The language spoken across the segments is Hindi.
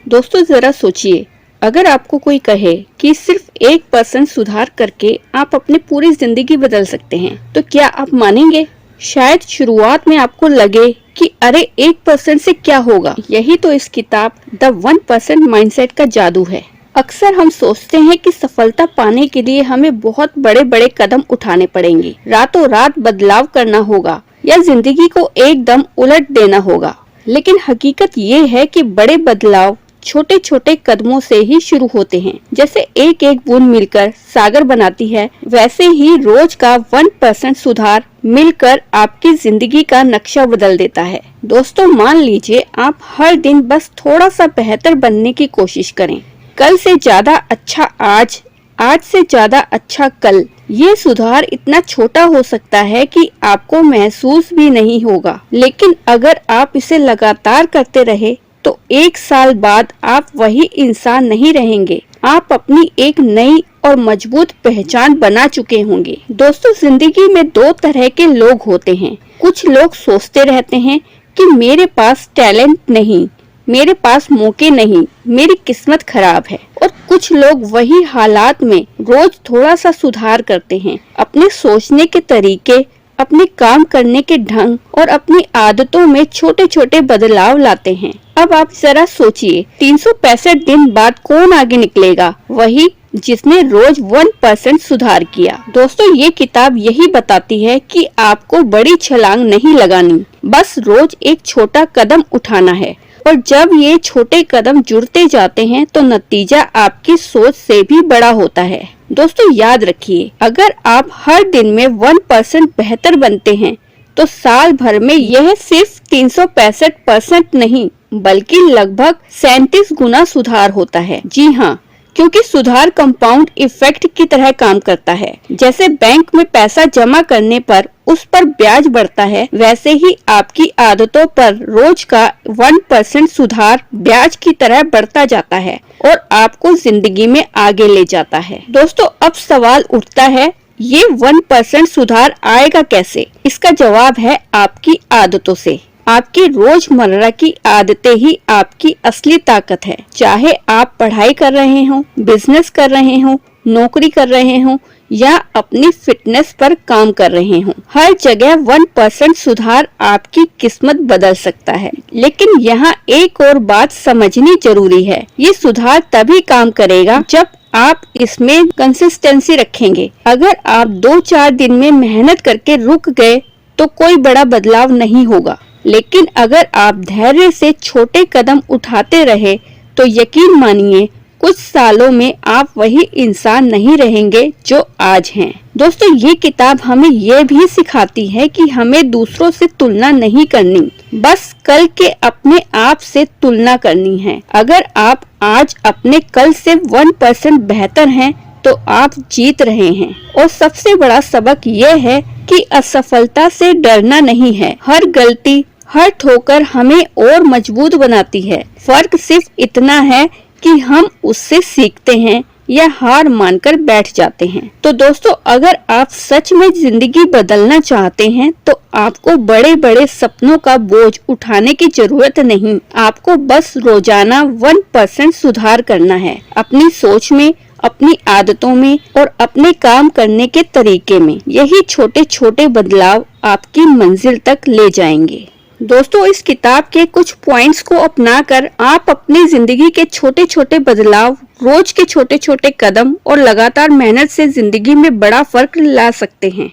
दोस्तों जरा सोचिए, अगर आपको कोई कहे कि सिर्फ 1% सुधार करके आप अपनी पूरी जिंदगी बदल सकते हैं, तो क्या आप मानेंगे? शायद शुरुआत में आपको लगे कि अरे 1% से क्या होगा। यही तो इस किताब द 1% माइंडसेट का जादू है। अक्सर हम सोचते हैं कि सफलता पाने के लिए हमें बहुत बड़े बड़े कदम उठाने पड़ेंगे, रातों रात बदलाव करना होगा या जिंदगी को एकदम उलट देना होगा। लेकिन हकीकत ये है कि बड़े बदलाव छोटे छोटे कदमों से ही शुरू होते हैं। जैसे एक एक बूंद मिलकर सागर बनाती है, वैसे ही रोज का 1% सुधार मिलकर आपकी जिंदगी का नक्शा बदल देता है। दोस्तों मान लीजिए आप हर दिन बस थोड़ा सा बेहतर बनने की कोशिश करें। कल से ज्यादा अच्छा आज, आज से ज्यादा अच्छा कल। ये सुधार इतना छोटा हो सकता है कि आपको महसूस भी नहीं होगा, लेकिन अगर आप इसे लगातार करते रहे तो 1 साल बाद आप वही इंसान नहीं रहेंगे। आप अपनी एक नई और मजबूत पहचान बना चुके होंगे। दोस्तों जिंदगी में 2 तरह के लोग होते हैं। कुछ लोग सोचते रहते हैं कि मेरे पास टैलेंट नहीं, मेरे पास मौके नहीं, मेरी किस्मत खराब है। और कुछ लोग वही हालात में रोज थोड़ा सा सुधार करते हैं, अपने सोचने के तरीके, अपने काम करने के ढंग और अपनी आदतों में छोटे छोटे बदलाव लाते हैं। अब आप जरा सोचिए, 365 दिन बाद कौन आगे निकलेगा? वही जिसने रोज 1% सुधार किया। दोस्तों ये किताब यही बताती है कि आपको बड़ी छलांग नहीं लगानी, बस रोज एक छोटा कदम उठाना है। और जब ये छोटे कदम जुड़ते जाते हैं तो नतीजा आपकी सोच से भी बड़ा होता है। दोस्तों याद रखिए, अगर आप हर दिन में 1% बेहतर बनते हैं तो साल भर में यह सिर्फ 365% नहीं बल्कि लगभग 37 गुना सुधार होता है। जी हाँ, क्योंकि सुधार कंपाउंड इफेक्ट की तरह काम करता है। जैसे बैंक में पैसा जमा करने पर उस पर ब्याज बढ़ता है, वैसे ही आपकी आदतों पर रोज का 1% सुधार ब्याज की तरह बढ़ता जाता है और आपको जिंदगी में आगे ले जाता है। दोस्तों अब सवाल उठता है, ये 1% सुधार आएगा कैसे? इसका जवाब है आपकी आदतों से। आपकी रोजमर्रा की आदतें ही आपकी असली ताकत है। चाहे आप पढ़ाई कर रहे हो, बिजनेस कर रहे हो, नौकरी कर रहे हो या अपनी फिटनेस पर काम कर रहे हो, हर जगह 1% सुधार आपकी किस्मत बदल सकता है। लेकिन यहाँ एक और बात समझनी जरूरी है, ये सुधार तभी काम करेगा जब आप इसमें कंसिस्टेंसी रखेंगे। अगर आप 2-4 दिन में मेहनत करके रुक गए तो कोई बड़ा बदलाव नहीं होगा, लेकिन अगर आप धैर्य से छोटे कदम उठाते रहे तो यकीन मानिए कुछ सालों में आप वही इंसान नहीं रहेंगे जो आज हैं। दोस्तों ये किताब हमें ये भी सिखाती है कि हमें दूसरों से तुलना नहीं करनी, बस कल के अपने आप से तुलना करनी है। अगर आप आज अपने कल से 1% बेहतर हैं तो आप जीत रहे हैं। और सबसे बड़ा सबक ये है कि असफलता से डरना नहीं है। हर गलती, हर ठोकर हमें और मजबूत बनाती है। फर्क सिर्फ इतना है कि हम उससे सीखते हैं या हार मानकर बैठ जाते हैं। तो दोस्तों अगर आप सच में जिंदगी बदलना चाहते हैं तो आपको बड़े बड़े सपनों का बोझ उठाने की जरूरत नहीं। आपको बस रोजाना 1% सुधार करना है, अपनी सोच में, अपनी आदतों में और अपने काम करने के तरीके में। यही छोटे छोटे बदलाव आपकी मंजिल तक ले जाएंगे। दोस्तों इस किताब के कुछ पॉइंट्स को अपनाकर आप अपनी जिंदगी के छोटे छोटे बदलाव, रोज के छोटे छोटे कदम और लगातार मेहनत से जिंदगी में बड़ा फर्क ला सकते हैं।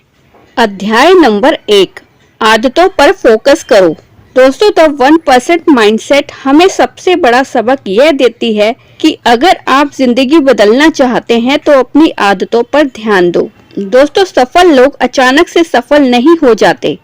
अध्याय नंबर 1, आदतों पर फोकस करो। दोस्तों द 1% माइंडसेट हमें सबसे बड़ा सबक यह देती है कि अगर आप जिंदगी बदलना चाहते हैं तो अपनी आदतों पर ध्यान दो। दोस्तों सफल लोग अचानक से सफल नहीं हो जाते,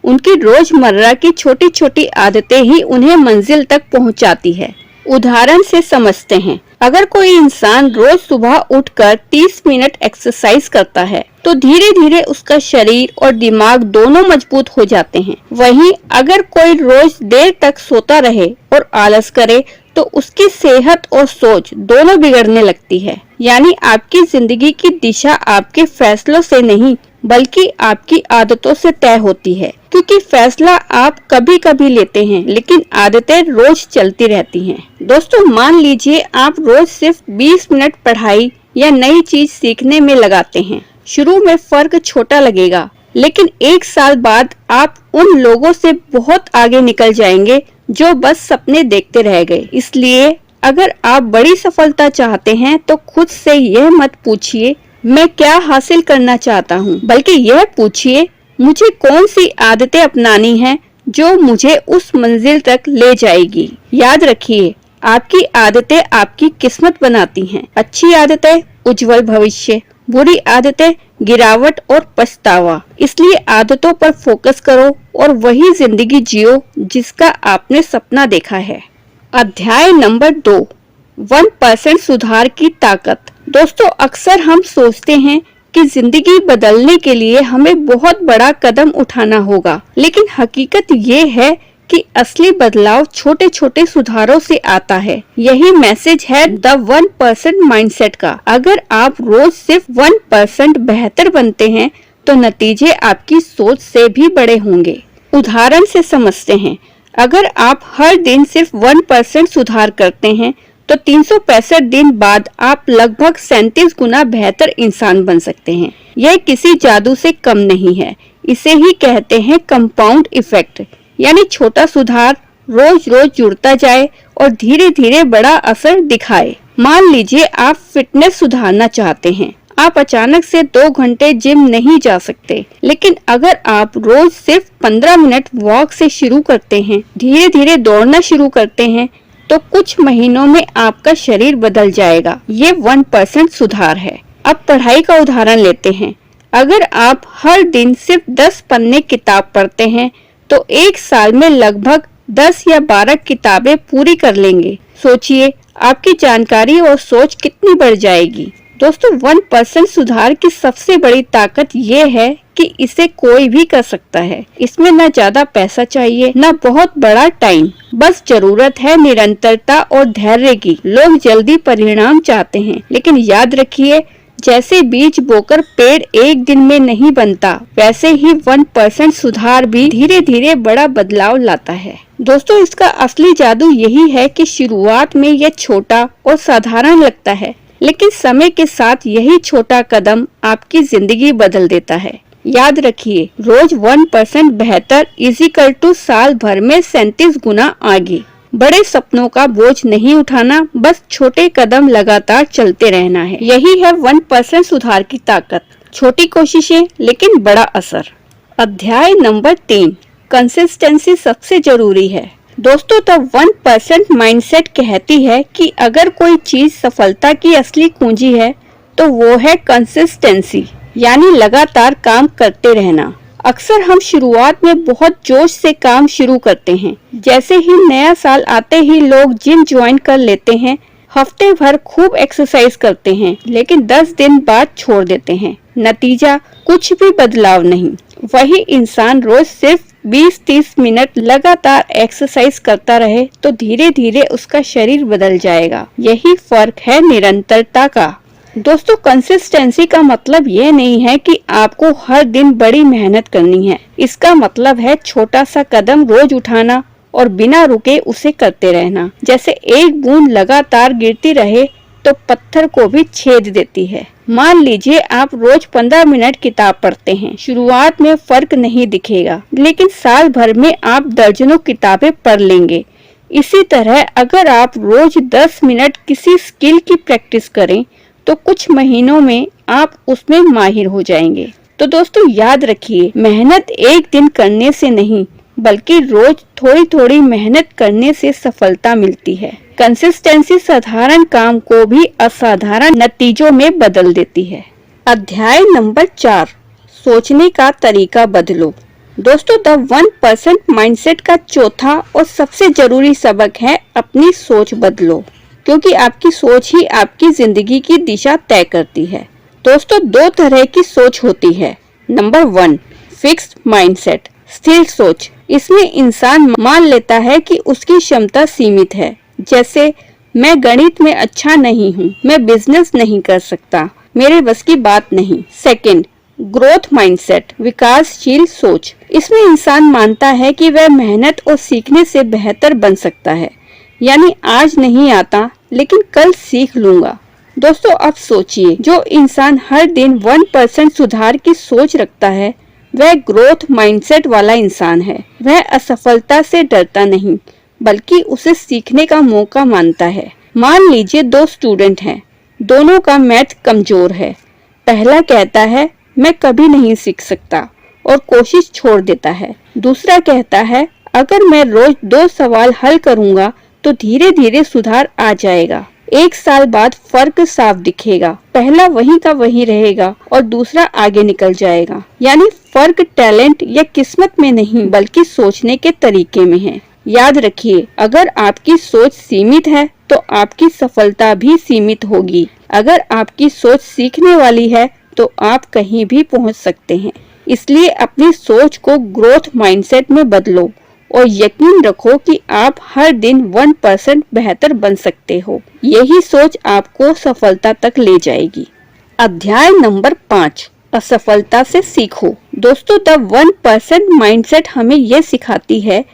उनकी रोजमर्रा की छोटी छोटी आदतें ही उन्हें मंजिल तक पहुंचाती है। उदाहरण से समझते हैं, अगर कोई इंसान रोज सुबह उठकर 30 मिनट एक्सरसाइज करता है तो धीरे धीरे उसका शरीर और दिमाग दोनों मजबूत हो जाते हैं। वहीं अगर कोई रोज देर तक सोता रहे और आलस करे तो उसकी सेहत और सोच दोनों बिगड़ने लगती है। यानी आपकी जिंदगी की दिशा आपके फैसलों से नहीं बल्कि आपकी आदतों से तय होती है, क्योंकि फैसला आप कभी कभी लेते हैं लेकिन आदतें रोज चलती रहती हैं। दोस्तों, मान लीजिए आप रोज सिर्फ 20 मिनट पढ़ाई या नई चीज सीखने में लगाते हैं। शुरू में फर्क छोटा लगेगा, लेकिन 1 साल बाद आप उन लोगों से बहुत आगे निकल जाएंगे जो बस सपने देखते रह गए। इसलिए अगर आप बड़ी सफलता चाहते हैं तो खुद से यह मत पूछिए मैं क्या हासिल करना चाहता हूँ, बल्कि यह पूछिए मुझे कौन सी आदतें अपनानी हैं जो मुझे उस मंजिल तक ले जाएगी। याद रखिए, आपकी आदतें आपकी किस्मत बनाती हैं। अच्छी आदतें उज्जवल भविष्य, बुरी आदतें गिरावट और पछतावा। इसलिए आदतों पर फोकस करो और वही जिंदगी जियो जिसका आपने सपना देखा है। अध्याय नंबर 2, 1% सुधार की ताकत। दोस्तों, अक्सर हम सोचते हैं कि जिंदगी बदलने के लिए हमें बहुत बड़ा कदम उठाना होगा, लेकिन हकीकत ये है कि असली बदलाव छोटे छोटे सुधारों से आता है। यही मैसेज है द 1% माइंडसेट का। अगर आप रोज सिर्फ 1% बेहतर बनते हैं तो नतीजे आपकी सोच से भी बड़े होंगे। उदाहरण से समझते हैं, अगर आप हर दिन सिर्फ 1% सुधार करते हैं तो 365 दिन बाद आप लगभग 37 गुना बेहतर इंसान बन सकते हैं। यह किसी जादू से कम नहीं है। इसे ही कहते हैं कंपाउंड इफेक्ट, यानी छोटा सुधार रोज रोज जुड़ता जाए और धीरे धीरे बड़ा असर दिखाए। मान लीजिए आप फिटनेस सुधारना चाहते हैं। आप अचानक से 2 घंटे जिम नहीं जा सकते, लेकिन अगर आप रोज सिर्फ 15 मिनट वॉक से शुरू करते हैं, धीरे धीरे दौड़ना शुरू करते हैं, तो कुछ महीनों में आपका शरीर बदल जाएगा। ये 1% सुधार है। अब पढ़ाई का उदाहरण लेते हैं। अगर आप हर दिन सिर्फ 10 पन्ने किताब पढ़ते हैं तो 1 साल में लगभग 10 या 12 किताबें पूरी कर लेंगे। सोचिए आपकी जानकारी और सोच कितनी बढ़ जाएगी। दोस्तों, 1% सुधार की सबसे बड़ी ताकत ये है कि इसे कोई भी कर सकता है। इसमें न ज्यादा पैसा चाहिए, न बहुत बड़ा टाइम, बस जरूरत है निरंतरता और धैर्य की। लोग जल्दी परिणाम चाहते हैं, लेकिन याद रखिए, जैसे बीज बोकर पेड़ एक दिन में नहीं बनता, वैसे ही 1% सुधार भी धीरे धीरे बड़ा बदलाव लाता है। दोस्तों, इसका असली जादू यही है कि शुरुआत में यह छोटा और साधारण लगता है, लेकिन समय के साथ यही छोटा कदम आपकी जिंदगी बदल देता है। याद रखिए, रोज 1% बेहतर इक्वल टू साल भर में 37 गुना आगे। बड़े सपनों का बोझ नहीं उठाना, बस छोटे कदम लगातार चलते रहना है। यही है 1% सुधार की ताकत। छोटी कोशिशें लेकिन बड़ा असर। अध्याय नंबर 3, कंसिस्टेंसी सबसे जरूरी है। दोस्तों, द 1% माइंडसेट कहती है कि अगर कोई चीज सफलता की असली कुंजी है तो वो है कंसिस्टेंसी, यानी लगातार काम करते रहना। अक्सर हम शुरुआत में बहुत जोश से काम शुरू करते हैं। जैसे ही नया साल आते ही लोग जिम ज्वाइन कर लेते हैं, हफ्ते भर खूब एक्सरसाइज करते हैं, लेकिन 10 दिन बाद छोड़ देते हैं। नतीजा कुछ भी बदलाव नहीं। वही इंसान रोज सिर्फ 20-30 मिनट लगातार एक्सरसाइज करता रहे तो धीरे धीरे उसका शरीर बदल जाएगा। यही फर्क है निरंतरता का। दोस्तों, कंसिस्टेंसी का मतलब ये नहीं है कि आपको हर दिन बड़ी मेहनत करनी है। इसका मतलब है छोटा सा कदम रोज उठाना और बिना रुके उसे करते रहना। जैसे एक बूंद लगातार गिरती रहे तो पत्थर को भी छेद देती है। मान लीजिए आप रोज 15 मिनट किताब पढ़ते हैं। शुरुआत में फर्क नहीं दिखेगा, लेकिन साल भर में आप दर्जनों किताबें पढ़ लेंगे। इसी तरह अगर आप रोज 10 मिनट किसी स्किल की प्रैक्टिस करें तो कुछ महीनों में आप उसमें माहिर हो जाएंगे। तो दोस्तों, याद रखिए, मेहनत एक दिन करने से नहीं, बल्कि रोज थोड़ी थोड़ी मेहनत करने से सफलता मिलती है। कंसिस्टेंसी साधारण काम को भी असाधारण नतीजों में बदल देती है। अध्याय नंबर 4, सोचने का तरीका बदलो। दोस्तों, द 1% माइंडसेट का चौथा और सबसे जरूरी सबक है अपनी सोच बदलो, क्योंकि आपकी सोच ही आपकी जिंदगी की दिशा तय करती है। दोस्तों, 2 तरह की सोच होती है। नंबर 1, फिक्स्ड माइंडसेट, स्थिर सोच। इसमें इंसान मान लेता है कि उसकी क्षमता सीमित है। जैसे, मैं गणित में अच्छा नहीं हूँ, मैं बिजनेस नहीं कर सकता, मेरे बस की बात नहीं। सेकंड, ग्रोथ माइंडसेट, विकासशील सोच। इसमें इंसान मानता है कि वह मेहनत और सीखने से बेहतर बन सकता है, यानी आज नहीं आता लेकिन कल सीख लूंगा। दोस्तों अब सोचिए, जो इंसान हर दिन 1% सुधार की सोच रखता है वह ग्रोथ माइंडसेट वाला इंसान है। वह असफलता से डरता नहीं बल्कि उसे सीखने का मौका मानता है। मान लीजिए 2 स्टूडेंट हैं, दोनों का मैथ कमजोर है। पहला कहता है मैं कभी नहीं सीख सकता और कोशिश छोड़ देता है। दूसरा कहता है अगर मैं रोज 2 सवाल हल करूंगा तो धीरे धीरे सुधार आ जाएगा। 1 साल बाद फर्क साफ दिखेगा, पहला वही का वही रहेगा और दूसरा आगे निकल जाएगा। यानी फर्क टैलेंट या किस्मत में नहीं बल्कि सोचने के तरीके में है। याद रखिए, अगर आपकी सोच सीमित है तो आपकी सफलता भी सीमित होगी। अगर आपकी सोच सीखने वाली है तो आप कहीं भी पहुंच सकते हैं। इसलिए अपनी सोच को ग्रोथ माइंडसेट में बदलो और यकीन रखो कि आप हर दिन 1% बेहतर बन सकते हो। यही सोच आपको सफलता तक ले जाएगी। अध्याय नंबर 5, असफलता से सीखो। दोस्तों, द 1% माइंडसेट हमें यह सिखाती है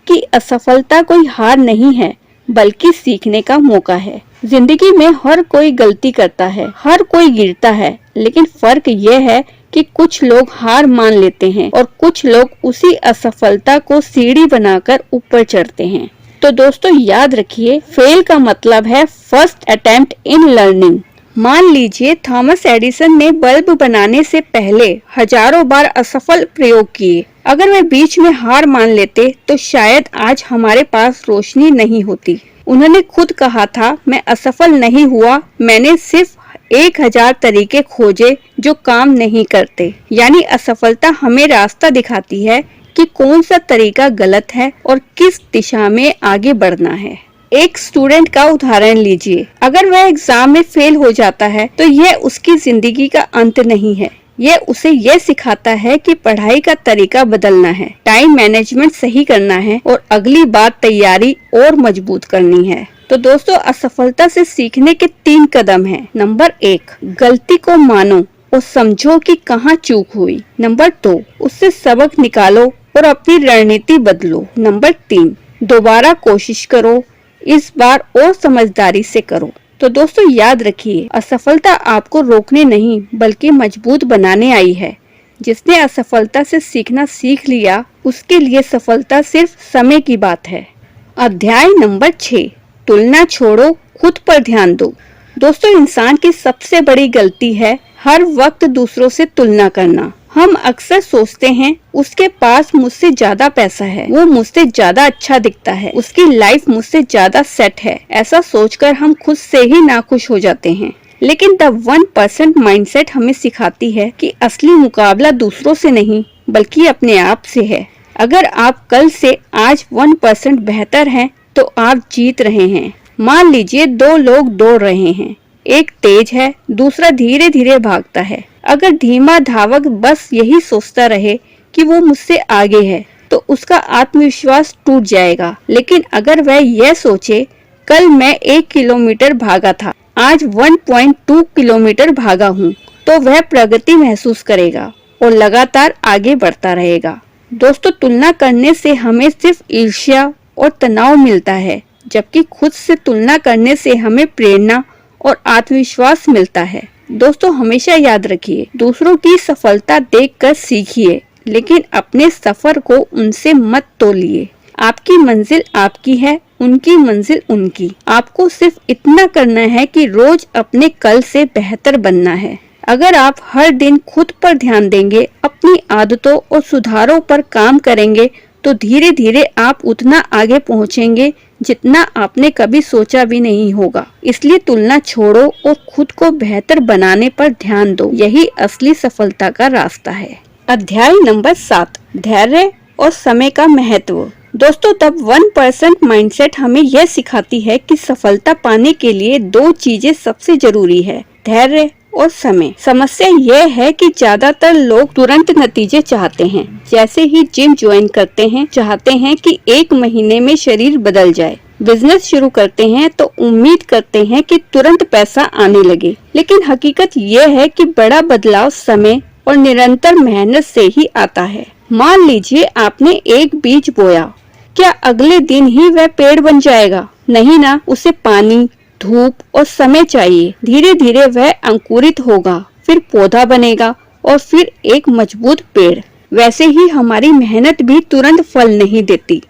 कि असफलता कोई हार नहीं है बल्कि सीखने का मौका है। जिंदगी में हर कोई गलती करता है, हर कोई गिरता है, लेकिन फर्क यह है कि कुछ लोग हार मान लेते हैं और कुछ लोग उसी असफलता को सीढ़ी बनाकर ऊपर चढ़ते हैं। तो दोस्तों याद रखिए, फेल का मतलब है फर्स्ट अटेम्प्ट इन लर्निंग। मान लीजिए थॉमस एडिसन ने बल्ब बनाने से पहले हजारों बार असफल प्रयोग किए। अगर वे बीच में हार मान लेते तो शायद आज हमारे पास रोशनी नहीं होती। उन्होंने खुद कहा था, मैं असफल नहीं हुआ, मैंने सिर्फ 1000 तरीके खोजे जो काम नहीं करते। यानी असफलता हमें रास्ता दिखाती है कि कौन सा तरीका गलत है और किस दिशा में आगे बढ़ना है। एक स्टूडेंट का उदाहरण लीजिए। अगर वह एग्जाम में फेल हो जाता है तो यह उसकी जिंदगी का अंत नहीं है। यह उसे यह सिखाता है कि पढ़ाई का तरीका बदलना है, टाइम मैनेजमेंट सही करना है और अगली बार तैयारी और मजबूत करनी है। तो दोस्तों, असफलता से सीखने के 3 कदम हैं। नंबर 1, गलती को मानो और समझो कि कहाँ चूक हुई। नंबर 2, उससे सबक निकालो और अपनी रणनीति बदलो। नंबर 3, दोबारा कोशिश करो, इस बार और समझदारी से करो। तो दोस्तों याद रखिए, असफलता आपको रोकने नहीं बल्कि मजबूत बनाने आई है। जिसने असफलता से सीखना सीख लिया, उसके लिए सफलता सिर्फ समय की बात है। अध्याय नंबर 6, तुलना छोड़ो, खुद पर ध्यान दो। दोस्तों, इंसान की सबसे बड़ी गलती है हर वक्त दूसरों से तुलना करना। हम अक्सर सोचते हैं उसके पास मुझसे ज्यादा पैसा है, वो मुझसे ज्यादा अच्छा दिखता है, उसकी लाइफ मुझसे ज्यादा सेट है। ऐसा सोचकर हम खुद से ही नाखुश हो जाते हैं। लेकिन द 1% माइंडसेट हमें सिखाती है कि असली मुकाबला दूसरों से नहीं बल्कि अपने आप से है। अगर आप कल से आज 1% बेहतर हैं तो आप जीत रहे हैं। मान लीजिए 2 लोग दौड़ रहे हैं, एक तेज है, दूसरा धीरे धीरे भागता है। अगर धीमा धावक बस यही सोचता रहे कि वो मुझसे आगे है तो उसका आत्मविश्वास टूट जाएगा। लेकिन अगर वह यह सोचे, कल मैं 1 किलोमीटर भागा था, आज 1.2 किलोमीटर भागा हूँ, तो वह प्रगति महसूस करेगा और लगातार आगे बढ़ता रहेगा। दोस्तों, तुलना करने से हमें सिर्फ ईर्ष्या और तनाव मिलता है, जबकि खुद से तुलना करने से हमें प्रेरणा और आत्मविश्वास मिलता है। दोस्तों, हमेशा याद रखिए, दूसरों की सफलता देखकर सीखिए, लेकिन अपने सफर को उनसे मत तोलिए। आपकी मंजिल आपकी है, उनकी मंजिल उनकी। आपको सिर्फ इतना करना है कि रोज अपने कल से बेहतर बनना है। अगर आप हर दिन खुद पर ध्यान देंगे, अपनी आदतों और सुधारों पर काम करेंगे, तो धीरे धीरे आप उतना आगे पहुंचेंगे जितना आपने कभी सोचा भी नहीं होगा। इसलिए तुलना छोड़ो और खुद को बेहतर बनाने पर ध्यान दो। यही असली सफलता का रास्ता है। अध्याय नंबर 7, धैर्य और समय का महत्व। दोस्तों, तब 1% माइंडसेट हमें यह सिखाती है कि सफलता पाने के लिए 2 चीजें सबसे जरूरी है, धैर्य और समय। समस्या यह है कि ज्यादातर लोग तुरंत नतीजे चाहते हैं। जैसे ही जिम ज्वाइन करते हैं, चाहते हैं कि 1 महीने में शरीर बदल जाए। बिजनेस शुरू करते हैं तो उम्मीद करते हैं कि तुरंत पैसा आने लगे। लेकिन हकीकत यह है कि बड़ा बदलाव समय और निरंतर मेहनत से ही आता है। मान लीजिए आपने एक बीज बोया, क्या अगले दिन ही वह पेड़ बन जाएगा? नहीं ना, उसे पानी, धूप और समय चाहिए। धीरे धीरे वह अंकुरित होगा, फिर पौधा बनेगा और फिर एक मजबूत पेड़। वैसे ही हमारी मेहनत भी तुरंत फल नहीं देती,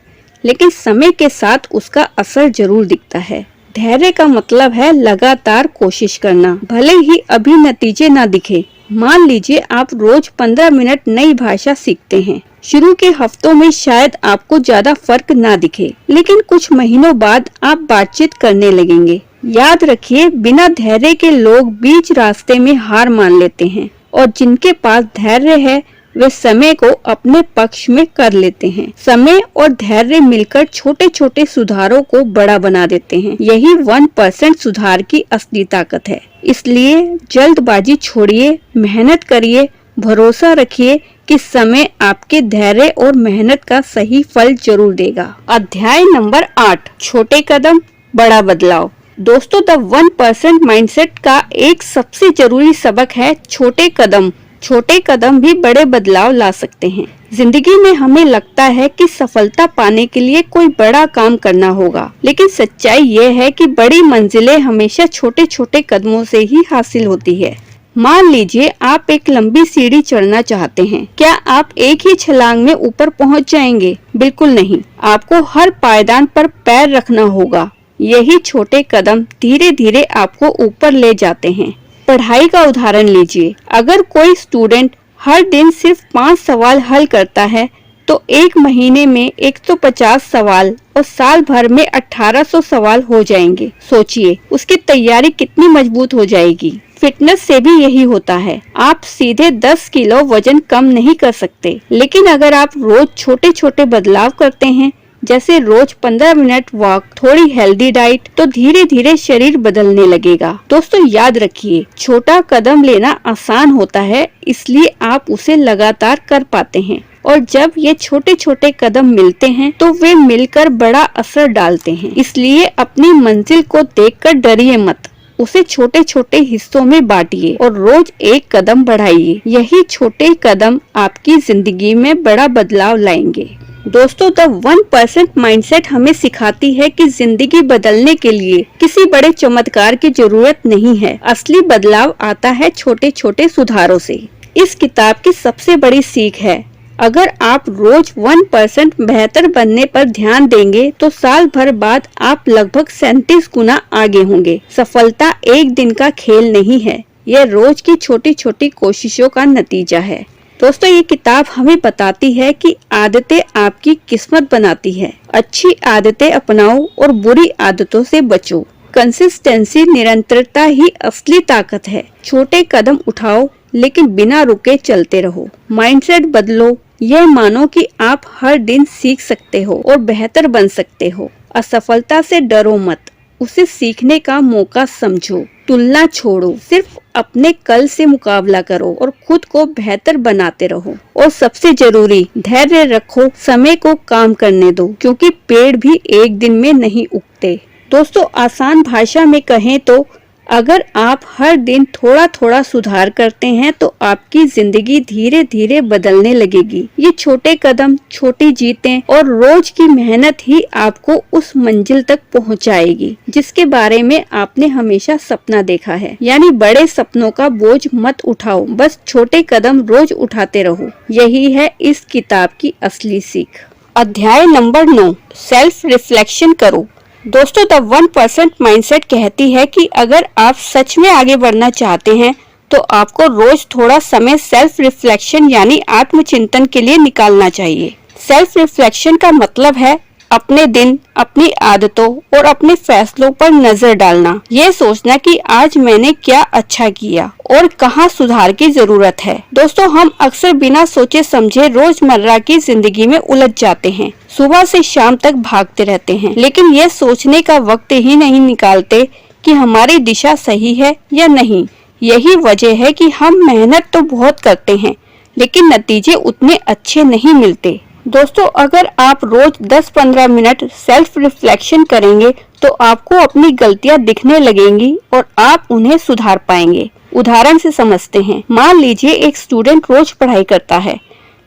लेकिन समय के साथ उसका असर जरूर दिखता है। धैर्य का मतलब है लगातार कोशिश करना, भले ही अभी नतीजे ना दिखे। मान लीजिए आप रोज 15 मिनट नई भाषा सीखते हैं। शुरू के हफ्तों में शायद आपको ज्यादा फर्क ना दिखे, लेकिन कुछ महीनों बाद आप बातचीत करने लगेंगे। याद रखिए, बिना धैर्य के लोग बीच रास्ते में हार मान लेते हैं, और जिनके पास धैर्य है वे समय को अपने पक्ष में कर लेते हैं। समय और धैर्य मिलकर छोटे छोटे सुधारों को बड़ा बना देते हैं। यही 1% सुधार की असली ताकत है। इसलिए जल्दबाजी छोड़िए, मेहनत करिए, भरोसा रखिए कि समय आपके धैर्य और मेहनत का सही फल जरूर देगा। अध्याय नंबर 8, छोटे कदम बड़ा बदलाव। दोस्तों, द 1% माइंडसेट का एक सबसे जरूरी सबक है छोटे कदम। छोटे कदम भी बड़े बदलाव ला सकते हैं। जिंदगी में हमें लगता है कि सफलता पाने के लिए कोई बड़ा काम करना होगा, लेकिन सच्चाई ये है कि बड़ी मंजिलें हमेशा छोटे छोटे कदमों से ही हासिल होती है। मान लीजिए आप एक लंबी सीढ़ी चढ़ना चाहते हैं। क्या आप एक ही छलांग में ऊपर पहुंच जाएंगे? बिल्कुल नहीं। आपको हर पायदान पर पैर रखना होगा। यही छोटे कदम धीरे धीरे आपको ऊपर ले जाते हैं। पढ़ाई का उदाहरण लीजिए। अगर कोई स्टूडेंट हर दिन सिर्फ 5 सवाल हल करता है तो एक महीने में 150 सवाल और साल भर में 1800 सवाल हो जाएंगे। सोचिए उसकी तैयारी कितनी मजबूत हो जाएगी। फिटनेस से भी यही होता है। आप सीधे 10 किलो वजन कम नहीं कर सकते, लेकिन अगर आप रोज छोटे छोटे बदलाव करते हैं, जैसे रोज 15 मिनट वॉक, थोड़ी हेल्दी डाइट, तो धीरे धीरे शरीर बदलने लगेगा। दोस्तों याद रखिए, छोटा कदम लेना आसान होता है, इसलिए आप उसे लगातार कर पाते हैं। और जब ये छोटे छोटे कदम मिलते हैं तो वे मिलकर बड़ा असर डालते हैं। इसलिए अपनी मंजिल को देखकर डरिए मत, उसे छोटे छोटे हिस्सों में बांटिए और रोज एक कदम बढ़ाइए। यही छोटे कदम आपकी जिंदगी में बड़ा बदलाव लाएंगे। दोस्तों, द 1% माइंडसेट हमें सिखाती है कि जिंदगी बदलने के लिए किसी बड़े चमत्कार की जरूरत नहीं है। असली बदलाव आता है छोटे छोटे सुधारों से। इस किताब की सबसे बड़ी सीख है, अगर आप रोज 1% बेहतर बनने पर ध्यान देंगे तो साल भर बाद आप लगभग 37 गुना आगे होंगे। सफलता एक दिन का खेल नहीं है, यह रोज की छोटी छोटी कोशिशों का नतीजा है। दोस्तों, ये किताब हमें बताती है कि आदतें आपकी किस्मत बनाती है। अच्छी आदतें अपनाओ और बुरी आदतों से बचो। कंसिस्टेंसी, निरंतरता ही असली ताकत है। छोटे कदम उठाओ, लेकिन बिना रुके चलते रहो। माइंडसेट बदलो, यह मानो कि आप हर दिन सीख सकते हो और बेहतर बन सकते हो। असफलता से डरो मत, उसे सीखने का मौका समझो। तुलना छोड़ो, सिर्फ अपने कल से मुकाबला करो और खुद को बेहतर बनाते रहो। और सबसे जरूरी, धैर्य रखो, समय को काम करने दो, क्योंकि पेड़ भी एक दिन में नहीं उगते। दोस्तों, आसान भाषा में कहें तो अगर आप हर दिन थोड़ा थोड़ा सुधार करते हैं तो आपकी जिंदगी धीरे धीरे बदलने लगेगी। ये छोटे कदम, छोटी जीतें और रोज की मेहनत ही आपको उस मंजिल तक पहुंचाएगी जिसके बारे में आपने हमेशा सपना देखा है। यानी बड़े सपनों का बोझ मत उठाओ, बस छोटे कदम रोज उठाते रहो। यही है इस किताब की असली सीख। अध्याय नंबर 9, सेल्फ रिफ्लेक्शन करो। दोस्तों, द 1% माइंडसेट कहती है कि अगर आप सच में आगे बढ़ना चाहते हैं तो आपको रोज थोड़ा समय सेल्फ रिफ्लेक्शन यानी आत्मचिंतन के लिए निकालना चाहिए। सेल्फ रिफ्लेक्शन का मतलब है अपने दिन, अपनी आदतों और अपने फैसलों पर नजर डालना। ये सोचना कि आज मैंने क्या अच्छा किया और कहाँ सुधार की जरूरत है। दोस्तों, हम अक्सर बिना सोचे समझे रोजमर्रा की जिंदगी में उलझ जाते हैं। सुबह से शाम तक भागते रहते हैं, लेकिन ये सोचने का वक्त ही नहीं निकालते कि हमारी दिशा सही है या नहीं। यही वजह है कि हम मेहनत तो बहुत करते हैं, लेकिन नतीजे उतने अच्छे नहीं मिलते। दोस्तों, अगर आप रोज 10-15 मिनट सेल्फ रिफ्लेक्शन करेंगे तो आपको अपनी गलतियां दिखने लगेंगी और आप उन्हें सुधार पाएंगे। उदाहरण से समझते हैं। मान लीजिए एक स्टूडेंट रोज पढ़ाई करता है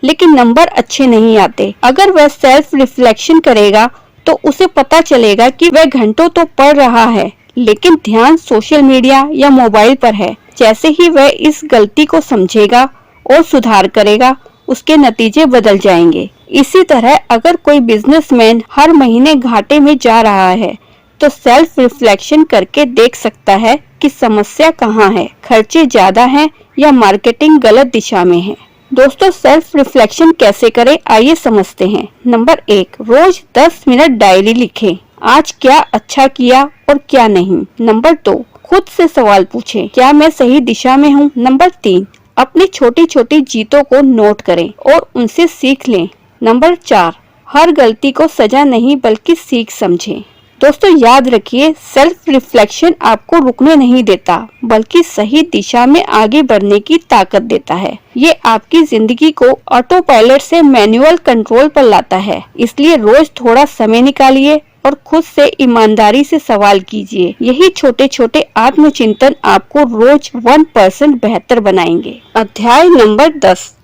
लेकिन नंबर अच्छे नहीं आते। अगर वह सेल्फ रिफ्लेक्शन करेगा तो उसे पता चलेगा कि वह घंटों तो पढ़ रहा है लेकिन ध्यान सोशल मीडिया या मोबाइल पर है। जैसे ही वह इस गलती को समझेगा और सुधार करेगा, उसके नतीजे बदल जाएंगे। इसी तरह अगर कोई बिजनेसमैन हर महीने घाटे में जा रहा है तो सेल्फ रिफ्लेक्शन करके देख सकता है कि समस्या कहाँ है, खर्चे ज्यादा हैं या मार्केटिंग गलत दिशा में है। दोस्तों, सेल्फ रिफ्लेक्शन कैसे करें, आइए समझते हैं। नंबर 1, रोज 10 मिनट डायरी लिखें। आज क्या अच्छा किया और क्या नहीं। नंबर 2, खुद से सवाल पूछें, क्या मैं सही दिशा में हूँ। नंबर 3, अपनी छोटी छोटी जीतों को नोट करें और उनसे सीख लें। नंबर 4, हर गलती को सजा नहीं बल्कि सीख समझें। दोस्तों, याद रखिए, सेल्फ रिफ्लेक्शन आपको रुकने नहीं देता बल्कि सही दिशा में आगे बढ़ने की ताकत देता है। ये आपकी जिंदगी को ऑटो पायलट से मैनुअल कंट्रोल पर लाता है। इसलिए रोज थोड़ा समय निकालिए और खुद से ईमानदारी से सवाल कीजिए। यही छोटे छोटे आत्मचिंतन आपको रोज 1% बेहतर बनाएंगे। अध्याय नंबर 10।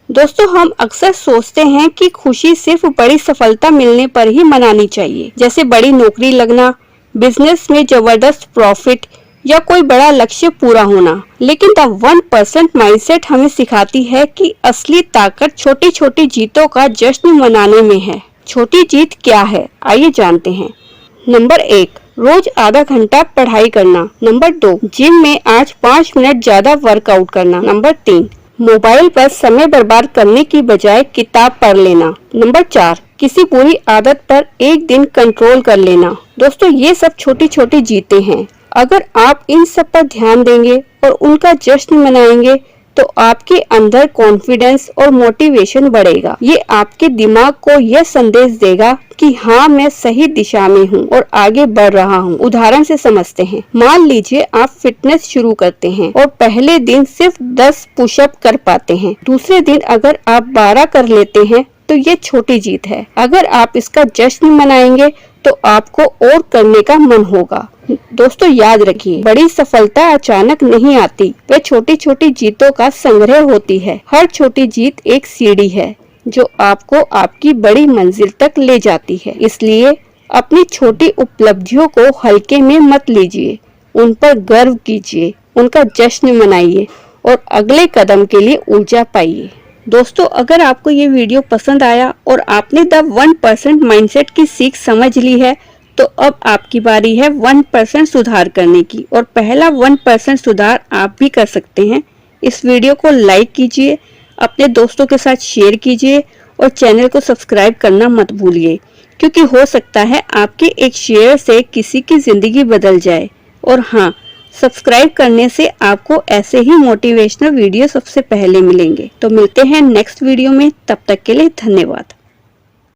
दोस्तों, हम अक्सर सोचते हैं कि खुशी सिर्फ बड़ी सफलता मिलने पर ही मनानी चाहिए, जैसे बड़ी नौकरी लगना, बिजनेस में जबरदस्त प्रॉफिट या कोई बड़ा लक्ष्य पूरा होना। लेकिन द 1% माइंडसेट हमें सिखाती है कि असली ताकत छोटी छोटी जीतों का जश्न मनाने में है। छोटी जीत क्या है, आइए जानते हैं। नंबर 1, रोज आधा घंटा पढ़ाई करना। नंबर 2, जिम में आज 5 मिनट ज्यादा वर्कआउट करना। नंबर 3, मोबाइल पर समय बर्बाद करने की बजाय किताब पढ़ लेना। नंबर 4, किसी बुरी आदत पर एक दिन कंट्रोल कर लेना। दोस्तों, ये सब छोटी छोटी जीतें हैं। अगर आप इन सब पर ध्यान देंगे और उनका जश्न मनाएंगे तो आपके अंदर कॉन्फिडेंस और मोटिवेशन बढ़ेगा। ये आपके दिमाग को यह संदेश देगा कि हाँ, मैं सही दिशा में हूँ और आगे बढ़ रहा हूँ। उदाहरण से समझते हैं। मान लीजिए आप फिटनेस शुरू करते हैं और पहले दिन सिर्फ 10 पुशअप कर पाते हैं। दूसरे दिन अगर आप 12 कर लेते हैं तो ये छोटी जीत है। अगर आप इसका जश्न मनाएंगे तो आपको और करने का मन होगा। दोस्तों, याद रखिए, बड़ी सफलता अचानक नहीं आती, वह छोटी छोटी जीतों का संग्रह होती है। हर छोटी जीत एक सीढ़ी है जो आपको आपकी बड़ी मंजिल तक ले जाती है। इसलिए अपनी छोटी उपलब्धियों को हल्के में मत लीजिए, उन पर गर्व कीजिए, उनका जश्न मनाइए और अगले कदम के लिए ऊर्जा पाइए। दोस्तों, अगर आपको ये वीडियो पसंद आया और आपने द 1% माइंडसेट की सीख समझ ली है तो अब आपकी बारी है 1% सुधार करने की। और पहला 1% सुधार आप भी कर सकते हैं। इस वीडियो को लाइक कीजिए, अपने दोस्तों के साथ शेयर कीजिए और चैनल को सब्सक्राइब करना मत भूलिए, क्योंकि हो सकता है आपके एक शेयर से किसी की जिंदगी बदल जाए। और हाँ, सब्सक्राइब करने से आपको ऐसे ही मोटिवेशनल वीडियो सबसे पहले मिलेंगे। तो मिलते हैं नेक्स्ट वीडियो में, तब तक के लिए धन्यवाद।